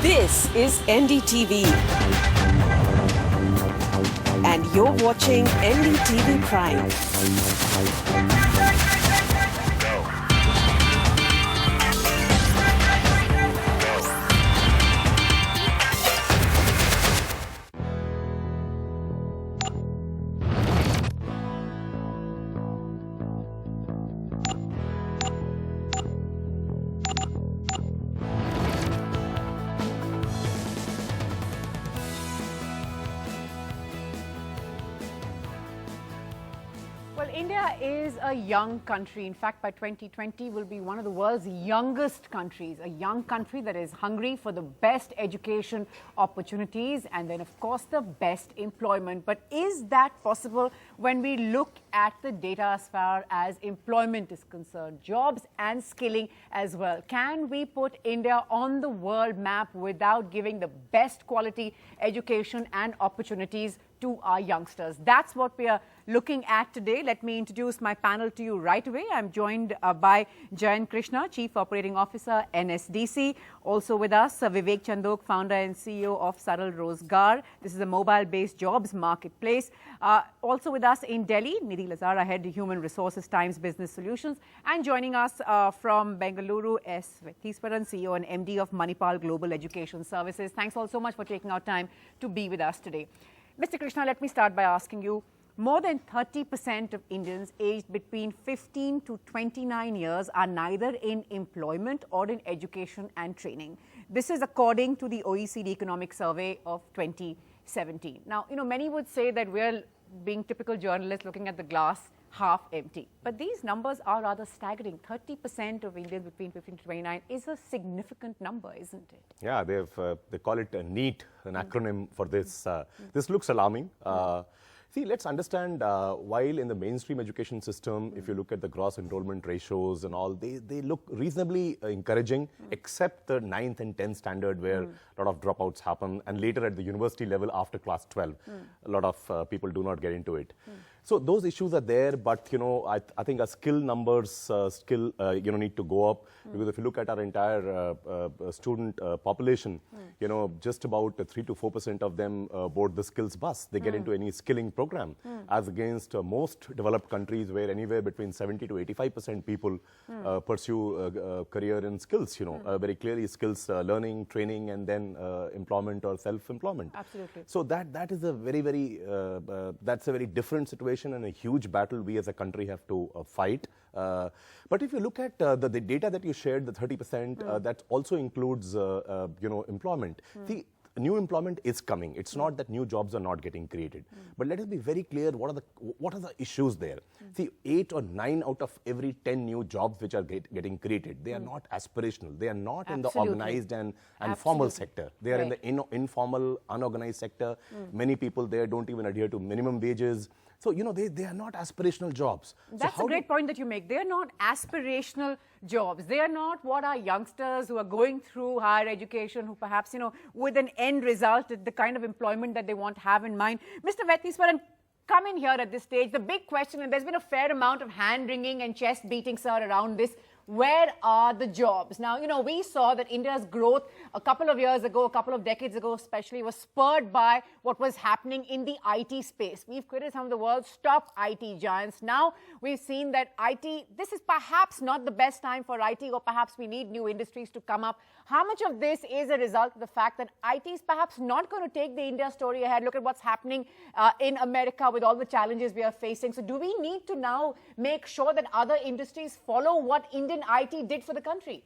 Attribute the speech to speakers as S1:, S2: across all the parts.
S1: This is NDTV. And you're watching NDTV Prime.
S2: Well, India is a young country. In fact, by 2020, will be one of the world's youngest countries. A young country that is hungry for the best education opportunities and then, of course, the best employment. But is that possible when we look at the data as far as employment is concerned, jobs and skilling as well? Can we put India on the world map without giving the best quality education and opportunities to our youngsters? That's what we are looking at today. Let me introduce my panel to you right away. I'm joined by Jayant Krishna, Chief Operating Officer, NSDC. Also with us, Vivek Chandok, Founder and CEO of Saral Rozgar. This is a mobile-based jobs marketplace. Also with us in Delhi, Nidhi Lazara, Head of Human Resources, Times Business Solutions. And joining us from Bengaluru, S. Vetheeswaran, CEO and MD of Manipal Global Education Services. Thanks all so much for taking out time to be with us today. Mr. Krishna, let me start by asking you, more than 30% of Indians aged between 15 to 29 years are neither in employment or in education and training. This is according to the OECD Economic Survey of 2017. Now, many would say that we're being typical journalists looking at the glass half empty. But these numbers are rather staggering. 30% of Indians between 15 to 29 is a significant number, isn't it?
S3: Yeah, they call it a NEET, an acronym for this. This looks alarming. See, let's understand, while in the mainstream education system, if you look at the gross enrollment ratios and all, they look reasonably encouraging, except the 9th and 10th standard where a lot of dropouts happen, and later at the university level after class 12, a lot of people do not get into it. So those issues are there, but I think our skill numbers need to go up, because if you look at our entire student population, just about 3 to 4% of them board the skills bus. They get into any skilling program, as against most developed countries where anywhere between 70 to 85% people pursue a career in skills. Very clearly skills learning, training, and then employment or self-employment.
S2: Absolutely.
S3: So that is a that's a very different situation and a huge battle we as a country have to fight. But if you look at the data that you shared, the 30%, that also includes employment. See, new employment is coming. It's not that new jobs are not getting created. But let us be very clear, what are the issues there? See, 8 or 9 out of every 10 new jobs which are getting created, they are not aspirational. They are not in the organized and formal sector. They are in the informal, unorganized sector. Many people there don't even adhere to minimum wages. So, they are not aspirational jobs.
S2: That's a great point that you make. They are not aspirational jobs. They are not what our youngsters who are going through higher education, who perhaps, with an end result, the kind of employment that they want to have in mind. Mr. Vetheeswaran, come in here at this stage. The big question, and there's been a fair amount of hand-wringing and chest-beating, sir, around this. Where are the jobs? Now, we saw that India's growth a couple of years ago, a couple of decades ago especially, was spurred by what was happening in the IT space. We've created some of the world's top IT giants. Now, we've seen that this is perhaps not the best time for IT, or perhaps we need new industries to come up. How much of this is a result of the fact that IT is perhaps not going to take the India story ahead? Look at what's happening in America with all the challenges we are facing. So do we need to now make sure that other industries follow what Indian IT did for the country?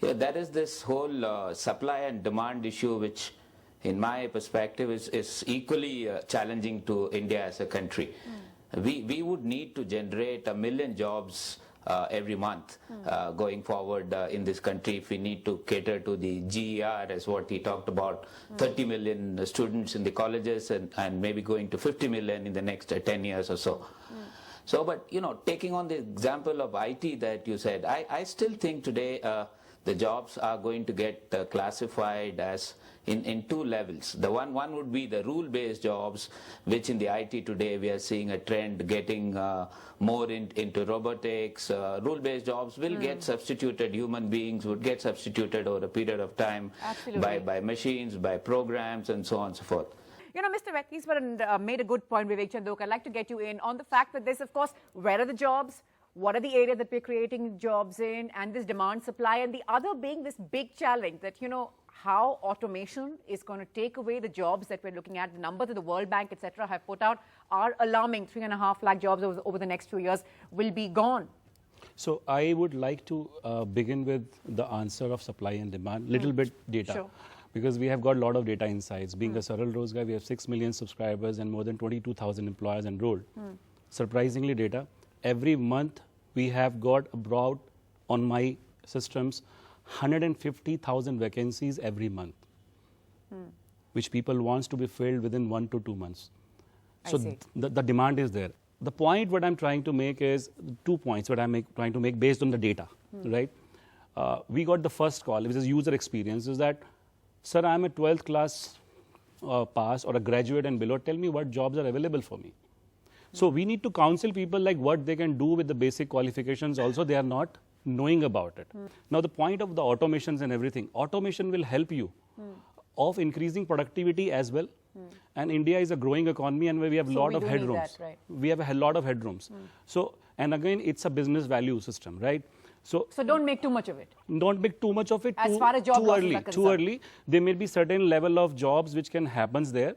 S4: Yeah, that is this whole supply and demand issue, which in my perspective is equally challenging to India as a country. We would need to generate 1 million jobs every month going forward in this country if we need to cater to the GER, as what he talked about, 30 million students in the colleges and maybe going to 50 million in the next 10 years or so. So, but taking on the example of IT that you said, I still think today the jobs are going to get classified as in two levels. The one would be the rule-based jobs, which in the IT today we are seeing a trend getting more into robotics. Rule-based jobs will get substituted, human beings would get substituted over a period of time by machines, by programs, and so on and so forth.
S2: You know, Mr. Vetniswaran made a good point, Vivek Chandok. I'd like to get you in on the fact that this, of course, where are the jobs? What are the areas that we're creating jobs in? And this demand supply. And the other being this big challenge that, you know, how automation is going to take away the jobs that we're looking at. The numbers that the World Bank, etc., have put out are alarming. 3.5 lakh jobs over the next few years will be gone.
S5: So I would like to begin with the answer of supply and demand, little bit data.
S2: Sure.
S5: Because we have got a lot of data insights. Being a Saral Rozgar, we have 6 million subscribers and more than 22,000 employers enrolled. Surprisingly data, every month we have got about, on my systems, 150,000 vacancies every month, which people wants to be filled within 1 to 2 months. So the demand is there. The point what I'm trying to make is 2 points what I'm trying to make based on the data, right? We got the first call, which is user experience, is that, sir, I'm a 12th class pass or a graduate and below, tell me what jobs are available for me. So we need to counsel people like what they can do with the basic qualifications also, they are not knowing about it. Now the point of the automations and everything, automation will help you of increasing productivity as well. And India is a growing economy and we have a lot of headrooms. We have a lot of headrooms. So, and again, it's a business value system, right? So
S2: don't make too much of it.
S5: Don't make too much of it
S2: as far as job
S5: too early. There may be certain level of jobs which can happen there,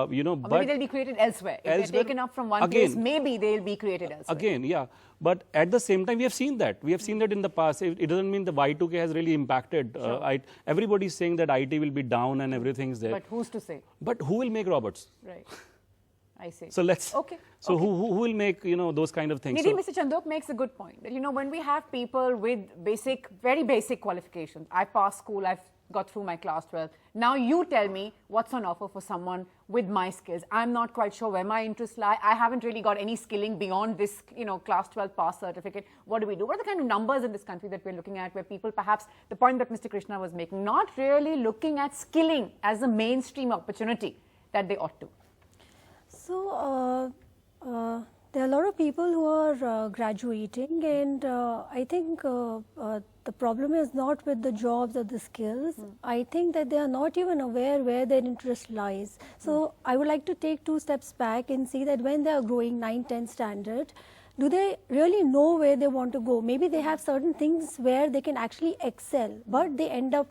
S5: you know.
S2: Or
S5: but
S2: maybe they'll be created elsewhere. If they're taken up from one place, maybe they'll be created elsewhere.
S5: Again, yeah. But at the same time, we have seen that. We have seen that in the past. It doesn't mean the Y2K has really impacted. Everybody's saying that IT will be down and everything's there.
S2: But who's to say?
S5: But who will make robots?
S2: Right. I see.
S5: So let's.
S2: Okay.
S5: So who will make, you know, those kind of things?
S2: Maybe Mr. Chandok makes a good point. That, you know, when we have people with very basic qualifications, I passed school, I've got through my class 12. Now you tell me what's on offer for someone with my skills. I'm not quite sure where my interests lie. I haven't really got any skilling beyond this, you know, class 12 pass certificate. What do we do? What are the kind of numbers in this country that we're looking at where people perhaps, the point that Mr. Krishna was making, not really looking at skilling as a mainstream opportunity that they ought to?
S6: So, there are a lot of people who are graduating, and I think the problem is not with the jobs or the skills. I think that they are not even aware where their interest lies. So, I would like to take 2 steps back and see that when they are growing 9, 10 standard, do they really know where they want to go? Maybe they have certain things where they can actually excel, but they end up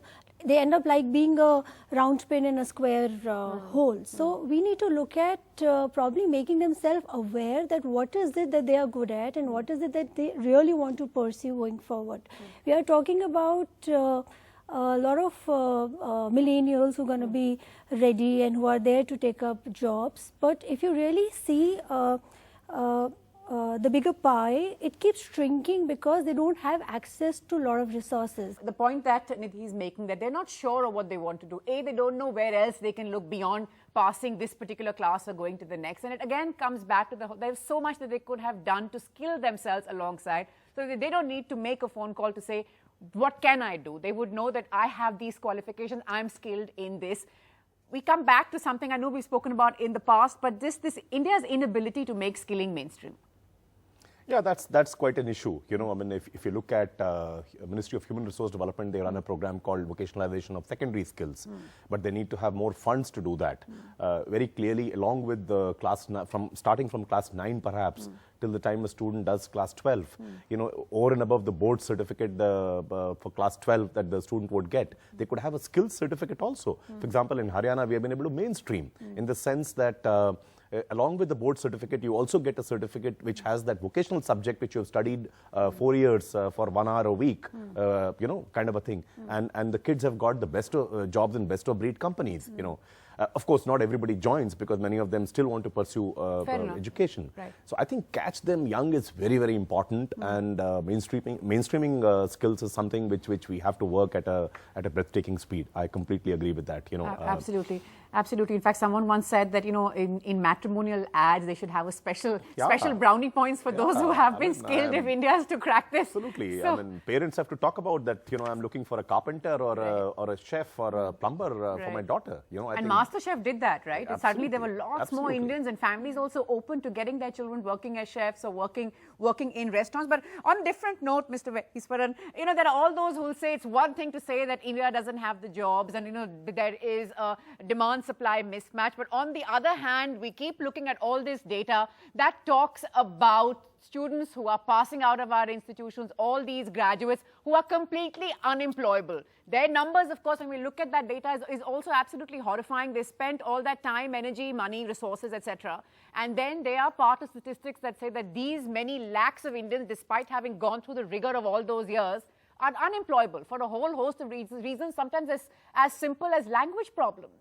S6: like being a round pin in a square hole. So we need to look at probably making themselves aware that what is it that they are good at and what is it that they really want to pursue going forward. We are talking about a lot of millennials who are going to be ready and who are there to take up jobs. But if you really see the bigger pie, it keeps shrinking because they don't have access to a lot of resources.
S2: The point that Nidhi is making, that they're not sure of what they want to do. A, they don't know where else they can look beyond passing this particular class or going to the next. And it again comes back to there's so much that they could have done to skill themselves alongside. So they don't need to make a phone call to say, what can I do? They would know that I have these qualifications, I'm skilled in this. We come back to something I know we've spoken about in the past, but this India's inability to make skilling mainstream.
S3: Yeah, that's quite an issue. You know, I mean, if you look at Ministry of Human Resource Development, they run a program called vocationalization of secondary skills, but they need to have more funds to do that. Very clearly, along with the starting from class 9 perhaps, till the time a student does class 12, you know, over and above the board certificate for class 12 that the student would get, they could have a skills certificate also. For example, in Haryana, we have been able to mainstream in the sense that along with the board certificate, you also get a certificate which has that vocational subject which you have studied 4 years for 1 hour a week, you know, kind of a thing. And the kids have got the best jobs in best of breed companies, you know. Of course, not everybody joins because many of them still want to pursue education.
S2: Right.
S3: So I think catch them young is very, very important, and mainstreaming skills is something which we have to work at a breathtaking speed. I completely agree with that.
S2: Absolutely. Absolutely. In fact, someone once said that, in matrimonial ads, they should have a special brownie points for those who have been skilled if India is to crack this.
S3: Absolutely.
S2: So,
S3: I mean, parents have to talk about that, I'm looking for a carpenter or a chef or a plumber for my daughter.
S2: And MasterChef did that, right? And suddenly there were lots more
S3: Absolutely.
S2: Indians and families also open to getting their children working as chefs or working in restaurants. But on a different note, Mr. Iswaran, there are all those who will say it's one thing to say that India doesn't have the jobs and, there is a demand-supply mismatch. But on the other hand, we keep looking at all this data that talks about students who are passing out of our institutions, all these graduates who are completely unemployable. Their numbers, of course, when we look at that data, is also absolutely horrifying. They spent all that time, energy, money, resources, etc. And then they are part of statistics that say that these many lakhs of Indians, despite having gone through the rigor of all those years, are unemployable for a whole host of reasons, sometimes as simple as language problems.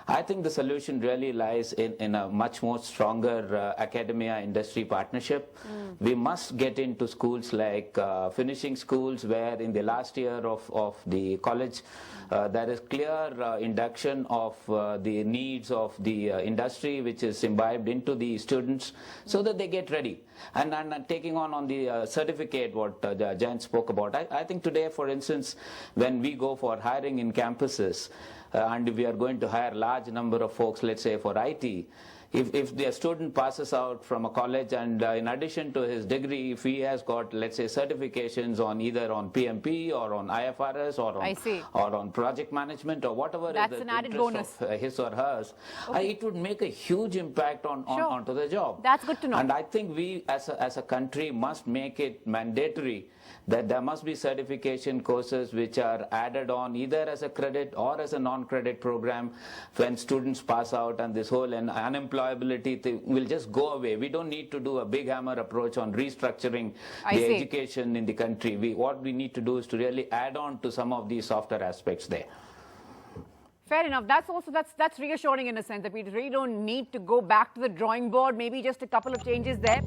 S4: I think the solution really lies in a much more stronger academia-industry partnership. We must get into schools like finishing schools where in the last year of the college there is clear induction of the needs of the industry which is imbibed into the students so that they get ready. And taking on the certificate what Jayan spoke about, I think today, for instance, when we go for hiring in campuses, and we are going to hire a large number of folks, let's say for IT, if the student passes out from a college and in addition to his degree, if he has got, let's say, certifications on either on PMP or on IFRS or on project management or whatever
S2: That's
S4: is
S2: an
S4: the
S2: added
S4: interest
S2: bonus.
S4: of his or hers, it would make a huge impact onto the job.
S2: That's good to know.
S4: And I think we as a country must make it mandatory that there must be certification courses which are added on either as a credit or as a non-credit program when students pass out, and this whole unemployability thing will just go away. We don't need to do a big hammer approach on restructuring the education in the country. What we need to do is to really add on to some of these softer aspects there.
S2: Fair enough. That's reassuring in a sense that we really don't need to go back to the drawing board, maybe just a couple of changes there.